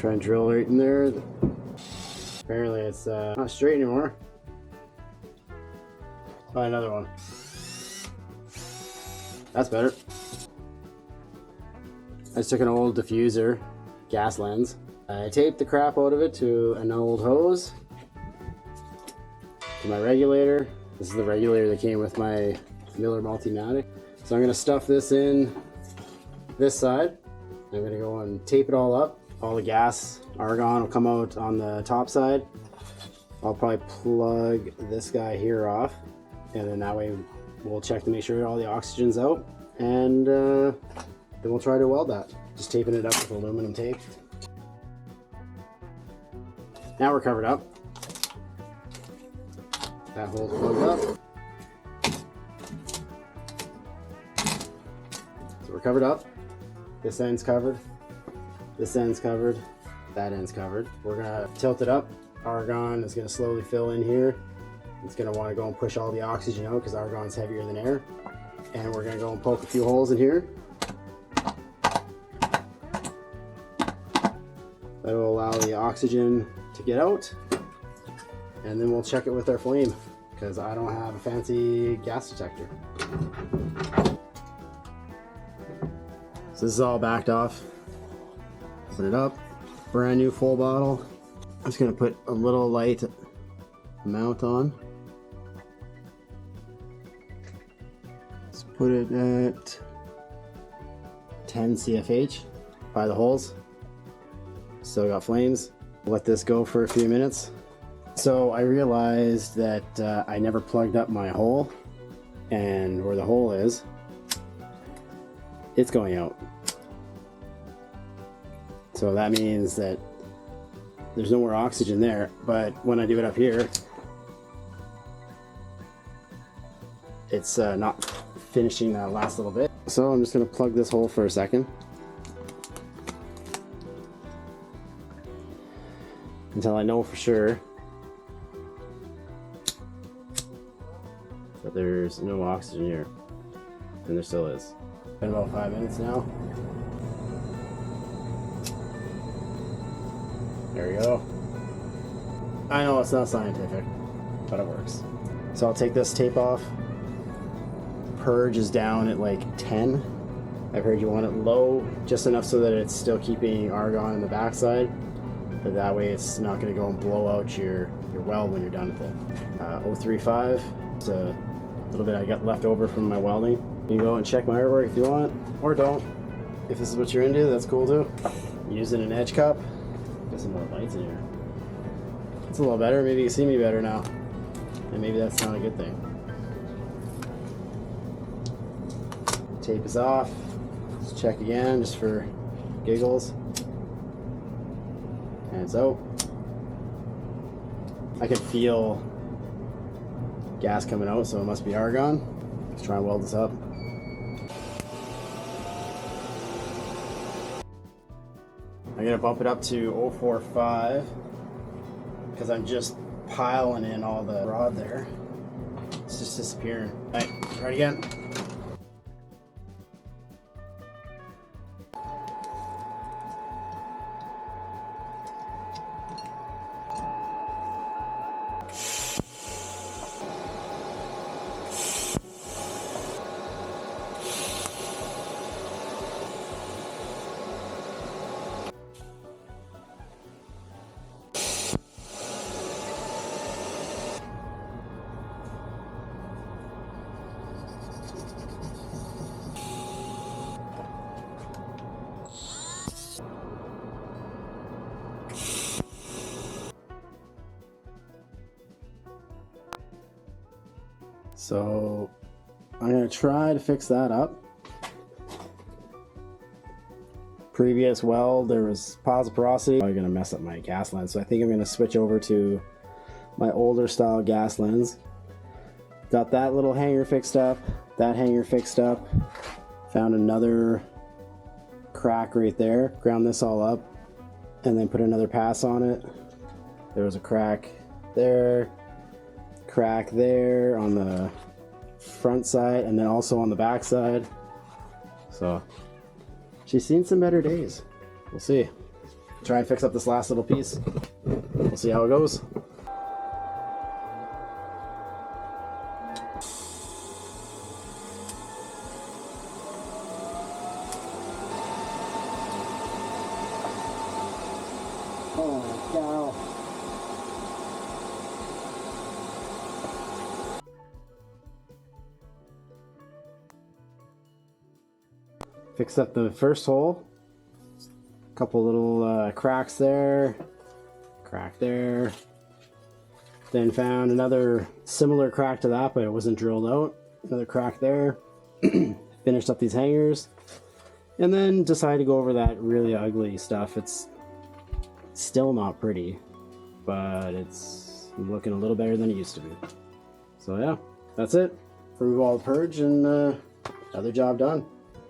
Try and drill right in there. Apparently it's not straight anymore. Try another one. That's better. I just took an old diffuser, gas lens. I taped the crap out of it to an old hose. To my regulator. This is the regulator that came with my Miller Multimatic. So I'm gonna stuff this in this side. I'm gonna go and tape it all up. All the gas, argon will come out on the top side. I'll probably plug this guy here off, and then that way we'll check to make sure all the oxygen's out, and then we'll try to weld that. Just taping it up with aluminum tape. Now we're covered up. That hole's plugged up. So we're covered up. This end's covered. This end's covered. That end's covered. We're gonna tilt it up. Argon is gonna slowly fill in here. It's gonna wanna go and push all the oxygen out because argon's heavier than air. And we're gonna go and poke a few holes in here. That will allow the oxygen to get out. And then we'll check it with our flame because I don't have a fancy gas detector. So this is all backed off. Put it up, brand new full bottle. I'm just gonna put a little light amount on. Let's put it at 10 CFH by the holes. Still got flames. Let this go for a few minutes. So I realized that I never plugged up my hole, and where the hole is, it's going out. So that means that there's no more oxygen there, but when I do it up here, it's not finishing that last little bit. So I'm just gonna plug this hole for a second until I know for sure that there's no oxygen here, and there still is. Been about 5 minutes now. There we go. I know it's not scientific, but it works. So I'll take this tape off. Purge is down at like 10. I've heard you want it low, just enough so that it's still keeping argon in the backside, but that way it's not going to go and blow out your weld when you're done with it. 035. It's a little bit I got left over from my welding. You can go and check my artwork if you want, or don't. If this is what you're into, that's cool too. Using an edge cup. Got some more lights in here. It's a little better. Maybe you can see me better now. And maybe that's not a good thing. Tape is off. Let's check again just for giggles. And it's out. I can feel gas coming out, so it must be argon. Let's try and weld this up. I'm gonna bump it up to 045 because I'm just piling in all the rod there. It's just disappearing. All right, try it again. So I'm going to try to fix that up. Previous weld, there was positive porosity. I'm going to mess up my gas lens, so I think I'm going to switch over to my older style gas lens. Got that little hanger fixed up, that hanger fixed up. Found another crack right there. Ground this all up and then put another pass on it. There was a crack there on the front side, and then also on the back side. So she's seen some better days. We'll see. try and fix up this last little piece. We'll see how it goes. Oh my cow. Fixed up the first hole. Couple little cracks there. Crack there. Then found another similar crack to that, but it wasn't drilled out. Another crack there. Finished up these hangers. And then decided to go over that really ugly stuff. It's still not pretty, but it's looking a little better than it used to be. So yeah, that's it. Remove all the purge and another job done.